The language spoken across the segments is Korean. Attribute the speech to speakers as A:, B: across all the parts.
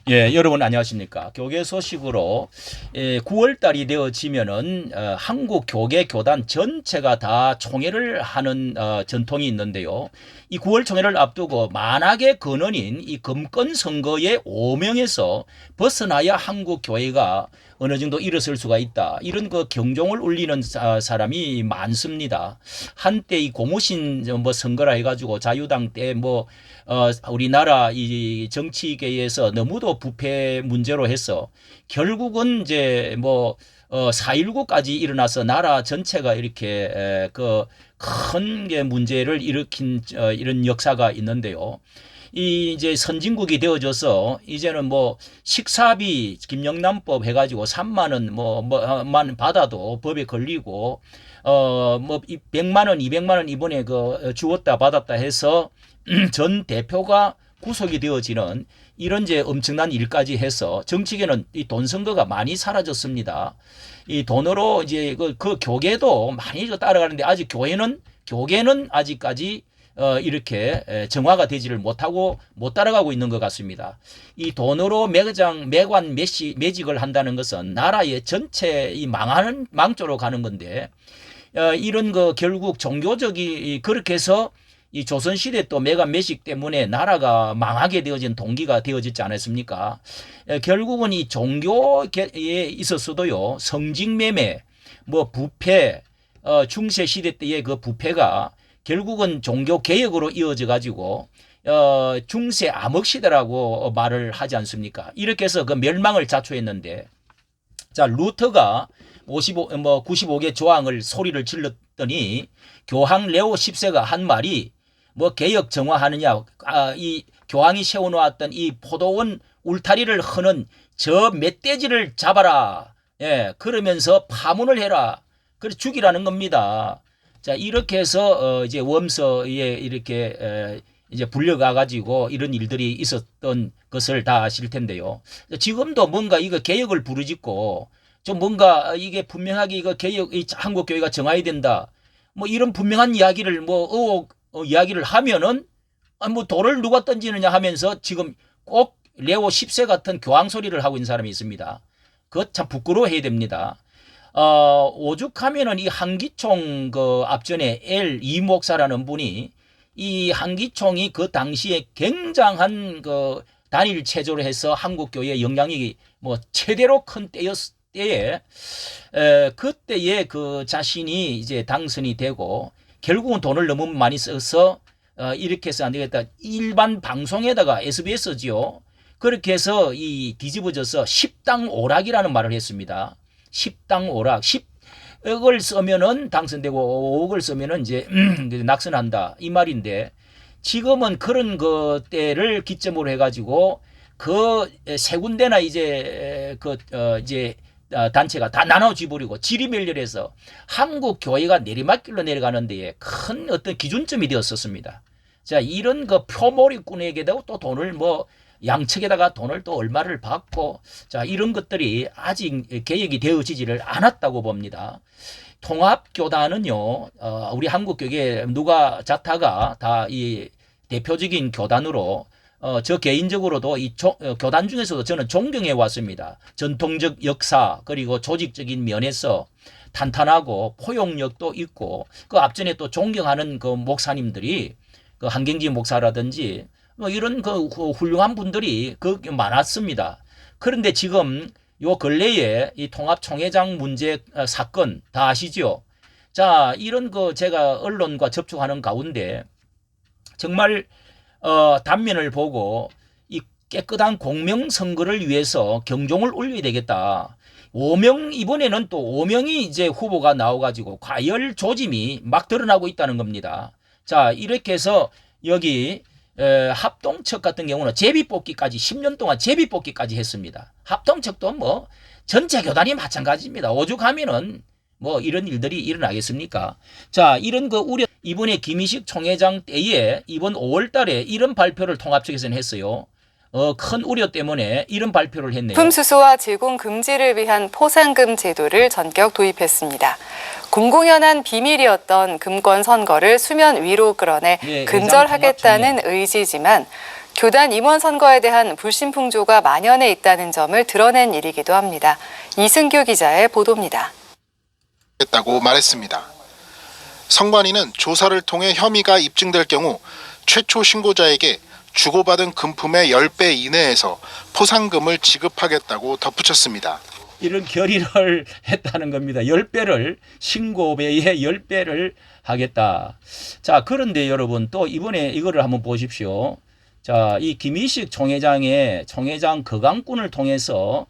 A: 예, 여러분 안녕하십니까. 교계 소식으로 9월 달이 되어지면은 한국 교계 교단 전체가 다 총회를 하는 전통이 있는데요. 이 9월 총회를 앞두고 만악의 근원인 이 금권 선거의 오명에서 벗어나야 한국 교회가 어느 정도 일어설 수가 있다. 이런 그 경종을 울리는 사람이 많습니다. 한때 이 고무신 뭐 선거라 해가지고 자유당 때 뭐 우리나라 이 정치계에서 너무도 부패 문제로 해서 결국은 이제 뭐 4.19까지 일어나서 나라 전체가 이렇게 그 큰 게 문제를 일으킨 이런 역사가 있는데요. 이 이제 선진국이 되어져서 이제는 뭐 식사비 김영란법 해가지고 3만 원 뭐만 받아도 법에 걸리고 뭐 100만 원, 200만 원 이번에 그 주었다 받았다 해서 전 대표가 구속이 되어지는 이런 이제 엄청난 일까지 해서 정치계는 이 돈 선거가 많이 사라졌습니다. 이 돈으로 이제 그 교계도 많이 따라가는데 아직 교계는 아직까지 이렇게 정화가 되지를 못하고 못 따라가고 있는 것 같습니다. 이 돈으로 매관 매직을 한다는 것은 나라의 전체 이 망하는 망조로 가는 건데 이런 거 결국 종교적이 그렇게 해서 이 조선시대 또 매관 매식 때문에 나라가 망하게 되어진 동기가 되어지지 않았습니까? 결국은 이 종교에 있어서도요, 성직매매, 뭐 부패, 중세시대 때의 그 부패가 결국은 종교 개혁으로 이어져 가지고 중세 암흑시대라고 말을 하지 않습니까? 이렇게 해서 그 멸망을 자초했는데 자, 루터가 95개 조항을 소리를 질렀더니 교황 레오 10세가 한 말이 뭐 개혁 정화하느냐, 이 교황이 세워놓았던 이 포도원 울타리를 흐는 저 멧돼지를 잡아라. 예, 그러면서 파문을 해라. 그래서 죽이라는 겁니다. 자, 이렇게 해서 이제 웜서에 이렇게 이제 불려가 가지고 이런 일들이 있었던 것을 다 아실 텐데요. 지금도 뭔가 이거 개혁을 부르짖고 좀 뭔가 이게 분명하게 이거 개혁 한국 교회가 정해야 된다. 뭐 이런 분명한 이야기를 뭐 의혹 이야기를 하면은 뭐 돌을 누가 던지느냐 하면서 지금 꼭 레오 10세 같은 교황 소리를 하고 있는 사람이 있습니다. 그것 참 부끄러워해야 됩니다. 오죽하면은 이 한기총 그 앞전에 엘 이목사라는 분이 이 한기총이 그 당시에 굉장한 그 단일 체조를 해서 한국 교회의 영향력이 뭐 최대로 큰 때에 그때에 그 자신이 이제 당선이 되고 결국은 돈을 너무 많이 써서 이렇게 해서 안 되겠다. 일반 방송에다가 SBS지요. 그렇게 해서 이 뒤집어져서 10당 오락이라는 말을 했습니다. 10당 오락. 10억을 쓰면은 당선되고 5억을 쓰면은 이제 낙선한다. 이 말인데 지금은 그런 것들을 기점으로 해가지고 그 세 군데나 이제 이제 단체가 다 나눠져 버리고 지리멸렬해서 한국 교회가 내리막길로 내려가는 데에 큰 어떤 기준점이 되었었습니다. 자, 이런 그 표몰이꾼에게도 또 돈을 뭐 양측에다가 돈을 또 얼마를 받고 자, 이런 것들이 아직 개혁이 되어지지를 않았다고 봅니다. 통합교단은요, 우리 한국교계 누가 자타가 다 이 대표적인 교단으로 저 개인적으로도 이 교단 중에서도 저는 존경해 왔습니다. 전통적 역사 그리고 조직적인 면에서 탄탄하고 포용력도 있고 그 앞전에 또 존경하는 그 목사님들이 그 한경지 목사라든지 뭐 이런 그 훌륭한 분들이 그 많았습니다. 그런데 지금 요 근래에 이 통합총회장 문제 사건 다 아시죠? 자, 이런 거 제가 언론과 접촉하는 가운데 정말 단면을 보고 이 깨끗한 공명선거를 위해서 경종을 울려야 되겠다. 5명 이번에는 또 5명이 이제 후보가 나와가지고 과열 조짐이 막 드러나고 있다는 겁니다. 자, 이렇게 해서 여기 합동측 같은 경우는 제비뽑기까지 10년 동안 제비뽑기까지 했습니다. 합동측도 뭐 전체 교단이 마찬가지입니다. 오죽하면은 뭐 이런 일들이 일어나겠습니까? 자, 이런 그 우려 이번에 김희식 총회장 때에 이번 5월 달에 이런 발표를 통합측에서는 했어요. 큰 우려 때문에 이런 발표를 했네요.
B: 부품 수수와 제공 금지를 위한 포상금 제도를 전격 도입했습니다. 공공연한 비밀이었던 금권 선거를 수면 위로 끌어내 근절하겠다는 의지지만 교단 임원 선거에 대한 불신풍조가 만연해 있다는 점을 드러낸 일이기도 합니다. 이승규 기자의 보도입니다.
C: 했다고 말했습니다. 선관위는 조사를 통해 혐의가 입증될 경우 최초 신고자에게 주고받은 금품의 10배 이내에서 포상금을 지급하겠다고 덧붙였습니다.
A: 이런 결의를 했다는 겁니다. 10배를 신고배의 10배를 하겠다. 자, 그런데 여러분 또 이번에 이거를 한번 보십시오. 자, 이 김희식 총회장 거강꾼을 통해서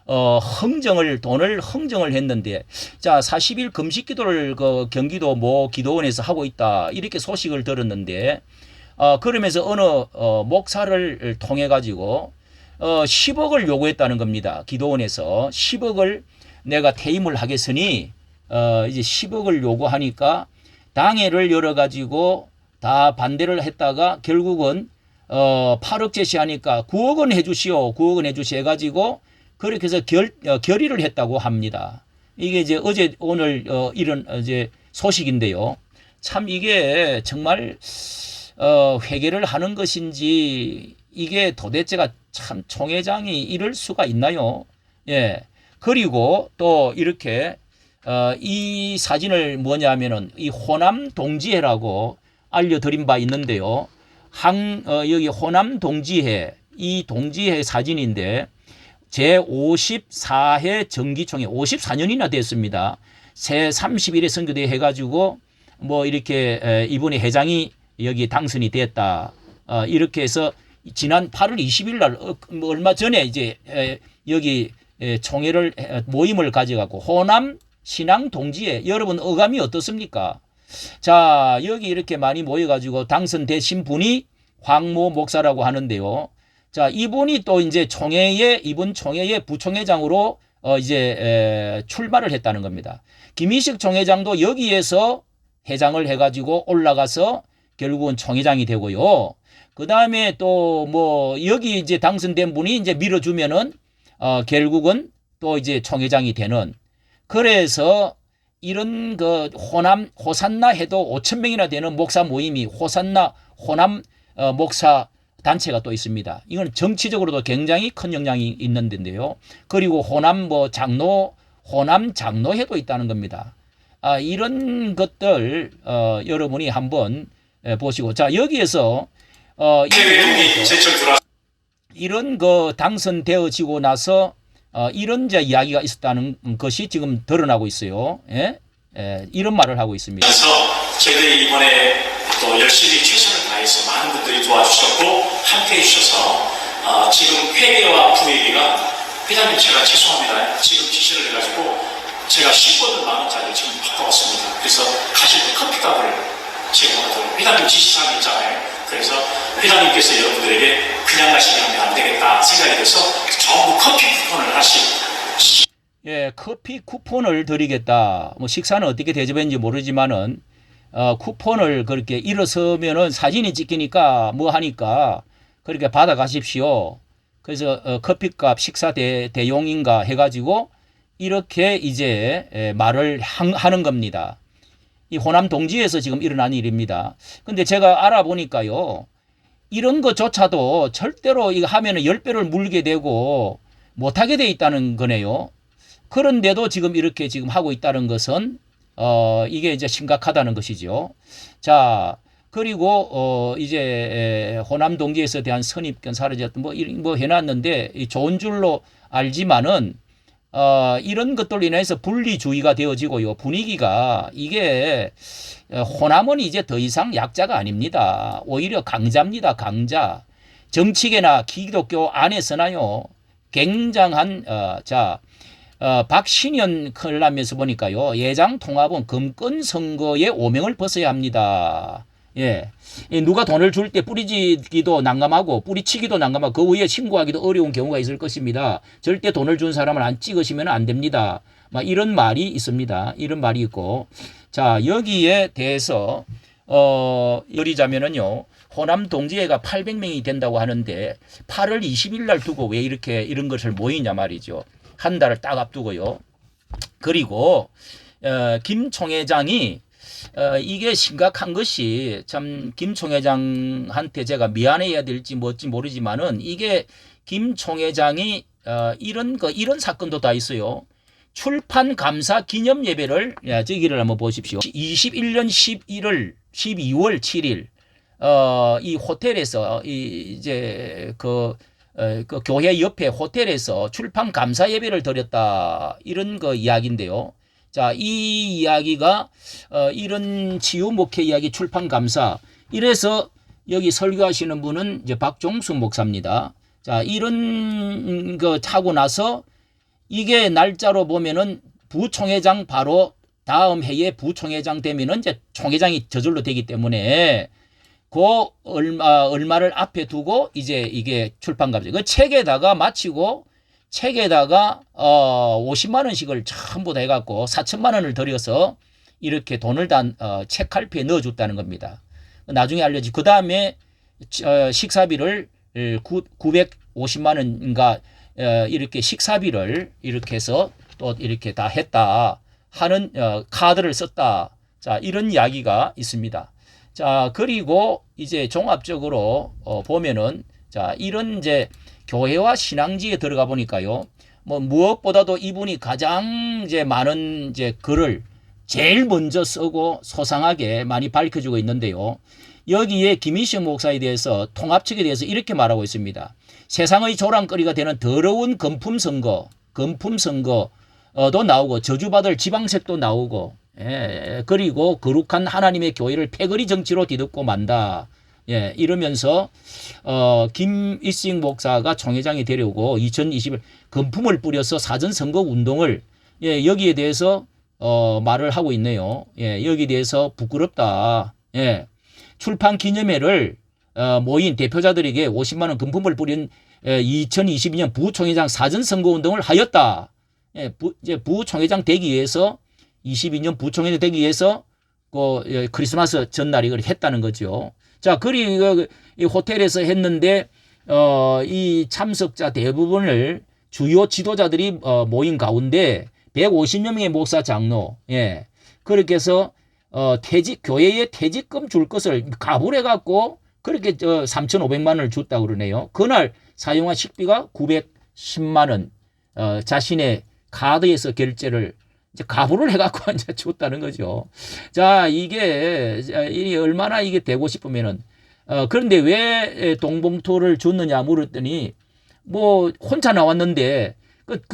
A: 돈을 흥정을 했는데, 자, 40일 금식 기도를 그 경기도 모 기도원에서 하고 있다. 이렇게 소식을 들었는데, 그러면서 어느 목사를 통해 가지고 10억을 요구했다는 겁니다. 기도원에서 10억을 내가 퇴임을 하겠으니 이제 10억을 요구하니까 당회를 열어 가지고 다 반대를 했다가 결국은 8억 제시하니까 9억은 해주시오. 9억은 해주시 해가지고 그렇게 해서 결의를 했다고 합니다. 이게 이제 어제 오늘 이런 이제 소식인데요. 참 이게 정말 회개를 하는 것인지 이게 도대체가 참 총회장이 이럴 수가 있나요? 예. 그리고 또 이렇게 이 사진을 뭐냐면은 이 호남 동지회라고 알려드린 바 있는데요. 여기 호남 동지회, 이 동지회 사진인데 제54회 정기총회 54년이나 됐습니다. 새 31회 선거대회 해가지고 뭐 이렇게 이번에 회장이 여기 당선이 됐다. 이렇게 해서 지난 8월 20일 날 얼마 전에 이제 여기 총회를 모임을 가져가고 호남 신앙 동지회 여러분 어감이 어떻습니까? 자, 여기 이렇게 많이 모여가지고 당선되신 분이 황모 목사라고 하는데요. 자, 이분이 또 이제 이번 총회의 부총회장으로 이제 출마를 했다는 겁니다. 김희식 총회장도 여기에서 회장을 해가지고 올라가서 결국은 총회장이 되고요. 그 다음에 또 뭐 여기 이제 당선된 분이 이제 밀어주면은 결국은 또 이제 총회장이 되는. 그래서 이런 그 호산나 해도 5,000명이나 되는 목사 모임이 호남 목사 단체가 또 있습니다. 이건 정치적으로도 굉장히 큰 영향이 있는 데인데요. 그리고 호남 장로회도 있다는 겁니다. 이런 것들 여러분이 한번 보시고, 자, 여기에서 이런 거 당선되어지고 나서 이런 이야기가 있었다는 것이 지금 드러나고 있어요. 예? 이런 말을 하고 있습니다.
D: 그래서 저희들이 이번에 또 열심히 최선을 다해서 많은 분들이 도와주셨고 함께 해주셔서 지금 회계와 부회계가 회장님 제가 죄송합니다. 지금 지시를 해가지고 제가 10권 만 원짜리 지금 바꿔왔습니다. 그래서 가실 때 커피값을 제공하도록 회장님 지시사항이 있잖아요. 그래서 회장님께서 여러분들에게 그냥 가시게 하면 안 되겠다 생각이 돼서 전부 커피 쿠폰을 하나씩.
A: 예, 커피 쿠폰을 드리겠다. 뭐 식사는 어떻게 대접했는지 모르지만은 쿠폰을 그렇게 일어서면은 사진이 찍히니까 뭐 하니까 그렇게 받아 가십시오. 그래서 커피값 식사 대용인가 해가지고 이렇게 이제 말을 하는 겁니다. 이 호남 동지에서 지금 일어난 일입니다. 근데 제가 알아보니까요. 이런 것조차도 절대로 이거 하면은 10배를 물게 되고 못하게 돼 있다는 거네요. 그런데도 지금 이렇게 지금 하고 있다는 것은 이게 이제 심각하다는 것이죠. 자, 그리고 이제 호남 동지에서 대한 선입견 사라졌던 뭐 해놨는데 좋은 줄로 알지만은 이런 것들로 인해서 분리주의가 되어지고요. 분위기가 이게 호남은 이제 더 이상 약자가 아닙니다. 오히려 강자입니다. 강자. 정치계나 기독교 안에서나요. 굉장한 박신현 클라면서 보니까요. 예장 통합은 금권 선거의 오명을 벗어야 합니다. 예. 누가 돈을 줄 때 뿌리치기도 난감하고 뿌리치기도 난감하고 그 위에 신고하기도 어려운 경우가 있을 것입니다. 절대 돈을 준 사람을 안 찍으시면 안 됩니다. 막 이런 말이 있습니다. 이런 말이 있고. 자, 여기에 대해서 여리자면은요. 호남 동지회가 800명이 된다고 하는데 8월 20일 날 두고 왜 이렇게 이런 것을 모이냐 말이죠. 한 달을 딱 앞두고요. 그리고 김 총회장이 이게 심각한 것이 참 김 총회장한테 제가 미안해야 될지 뭔지 모르지만은 이게 김 총회장이 이런 사건도 다 있어요. 출판 감사 기념 예배를 저기를 한번 보십시오. 21년 12월 7일 이 호텔에서 이제 그 교회 옆에 호텔에서 출판 감사 예배를 드렸다 이런 거 이야기인데요. 자, 이 이야기가 이런 치유 목회 이야기 출판 감사 이래서 여기 설교하시는 분은 이제 박종수 목사입니다. 자, 이런 거 하고 나서 이게 날짜로 보면은 부총회장 바로 다음 해에 부총회장 되면은 이제 총회장이 저절로 되기 때문에 그 얼마를 앞에 두고 이제 이게 출판 감사 그 책에다가 마치고 책에다가 50만 원씩을 전부 다 해갖고 4천만 원을 들여서 이렇게 돈을 다 책갈피에 넣어줬다는 겁니다. 나중에 알려지. 그 다음에 식사비를 950만 원인가 이렇게 식사비를 이렇게 해서 또 이렇게 다 했다 하는 카드를 썼다. 자, 이런 이야기가 있습니다. 자, 그리고 이제 종합적으로 보면은 자, 이런 이제 교회와 신앙지에 들어가 보니까요. 뭐 무엇보다도 이분이 가장 이제 많은 이제 글을 제일 먼저 쓰고 소상하게 많이 밝혀주고 있는데요. 여기에 김희식 목사에 대해서 통합측에 대해서 이렇게 말하고 있습니다. 세상의 조랑거리가 되는 더러운 금품선거도 나오고 저주받을 지방색도 나오고 그리고 거룩한 하나님의 교회를 패거리 정치로 뒤덮고 만다. 이러면서 김일식 목사가 총회장이 되려고 2020년 금품을 뿌려서 사전선거 운동을 여기에 대해서 말을 하고 있네요. 여기에 대해서 부끄럽다. 출판 기념회를 모인 대표자들에게 50만 원 금품을 뿌린 2022년 부총회장 사전선거 운동을 하였다. 이제 부총회장 되기 위해서 22년 부총회장 되기 위해서 크리스마스 전날 이걸 했다는 거죠. 자, 그리고 이 호텔에서 했는데 이 참석자 대부분을 주요 지도자들이 모인 가운데 150여 명의 목사 장로, 그렇게 해서 교회에 퇴직금 줄 것을 가불 해갖고 그렇게 3,500만 원을 줬다고 그러네요. 그날 사용한 식비가 910만 원, 자신의 카드에서 결제를 이제 가불을 해갖고 이제 줬다는 거죠. 자, 이게 얼마나 이게 되고 싶으면은 그런데 왜 동봉투를 줬느냐 물었더니 뭐 혼자 나왔는데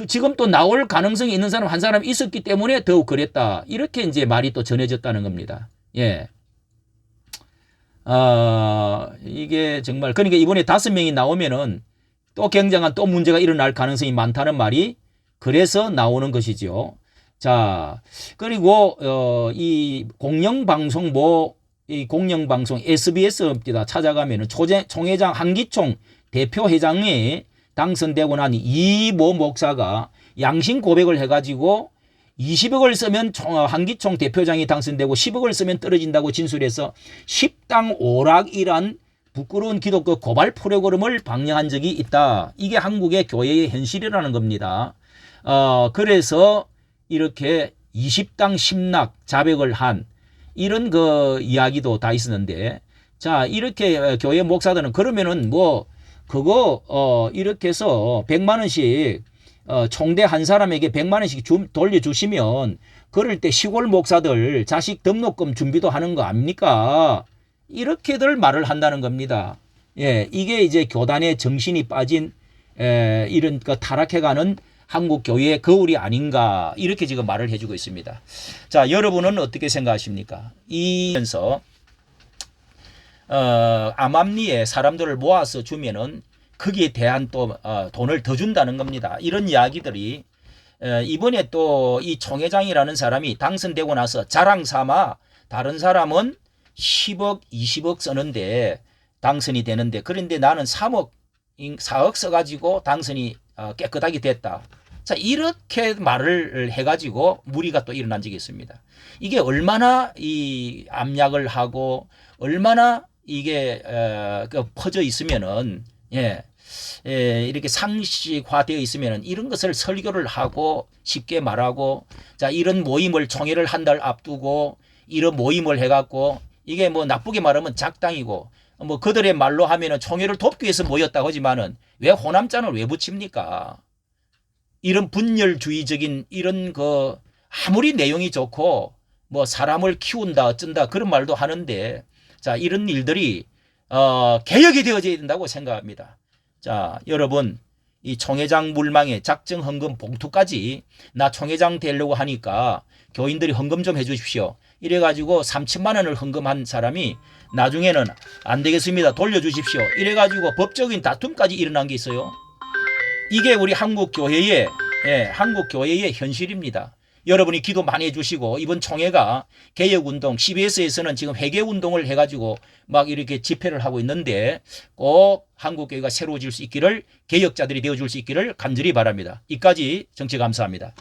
A: 지금 또 나올 가능성이 있는 사람 한 사람 있었기 때문에 더욱 그랬다. 이렇게 이제 말이 또 전해졌다는 겁니다. 이게 정말 그러니까 이번에 5명이 나오면은 또 굉장한 또 문제가 일어날 가능성이 많다는 말이 그래서 나오는 것이죠. 자, 그리고 이 공영방송 이 공영방송 SBS입니다. 찾아가면은 총회장 한기총 대표회장이 당선되고 나니 이모 목사가 양심 고백을 해가지고 20억을 쓰면 한기총 대표장이 당선되고 10억을 쓰면 떨어진다고 진술해서 10당 오락이란 부끄러운 기독교 고발 프로그램을 방영한 적이 있다. 이게 한국의 교회의 현실이라는 겁니다. 그래서 이렇게 20당 10낙 자백을 한 이런 그 이야기도 다 있었는데, 자, 이렇게 교회 목사들은 그러면은 뭐 그거 이렇게 해서 100만 원씩 총대 한 사람에게 100만 원씩 돌려주시면 그럴 때 시골 목사들 자식 등록금 준비도 하는 거 아닙니까? 이렇게들 말을 한다는 겁니다. 이게 이제 교단의 정신이 빠진 이런 그 타락해가는 한국 교회의 거울이 아닌가 이렇게 지금 말을 해주고 있습니다. 자, 여러분은 어떻게 생각하십니까? 이면서 암암리에 사람들을 모아서 주면은 거기에 대한 또 돈을 더 준다는 겁니다. 이런 이야기들이 이번에 또 이 총회장이라는 사람이 당선되고 나서 자랑 삼아 다른 사람은 10억, 20억 쓰는데 당선이 되는데 그런데 나는 3억, 4억 써가지고 당선이 깨끗하게 됐다. 자, 이렇게 말을 해가지고 무리가 또 일어난 적이 있습니다. 이게 얼마나 이 압력을 하고 얼마나 이게 퍼져 있으면은 이렇게 상식화되어 있으면은 이런 것을 설교를 하고 쉽게 말하고 자, 이런 모임을 총회를 한 달 앞두고 이런 모임을 해갖고 이게 뭐 나쁘게 말하면 작당이고 뭐 그들의 말로 하면은 총회를 돕기 위해서 모였다고 하지만은 왜 호남잔을 왜 붙입니까? 이런 분열주의적인 이런 그 아무리 내용이 좋고 뭐 사람을 키운다 어쩐다 그런 말도 하는데 자 이런 일들이 개혁이 되어져야 된다고 생각합니다. 자 여러분 이 총회장 물망에 작정 헌금 봉투까지 나 총회장 되려고 하니까 교인들이 헌금 좀 해주십시오. 이래가지고 3천만 원을 헌금한 사람이 나중에는 안 되겠습니다. 돌려주십시오. 이래가지고 법적인 다툼까지 일어난 게 있어요. 이게 우리 한국 교회의 현실입니다. 여러분이 기도 많이 해주시고 이번 총회가 개혁운동 CBS에서는 지금 회개운동을 해가지고 막 이렇게 집회를 하고 있는데 꼭 한국교회가 새로워질 수 있기를 개혁자들이 되어줄 수 있기를 간절히 바랍니다. 이까지 정치 감사합니다.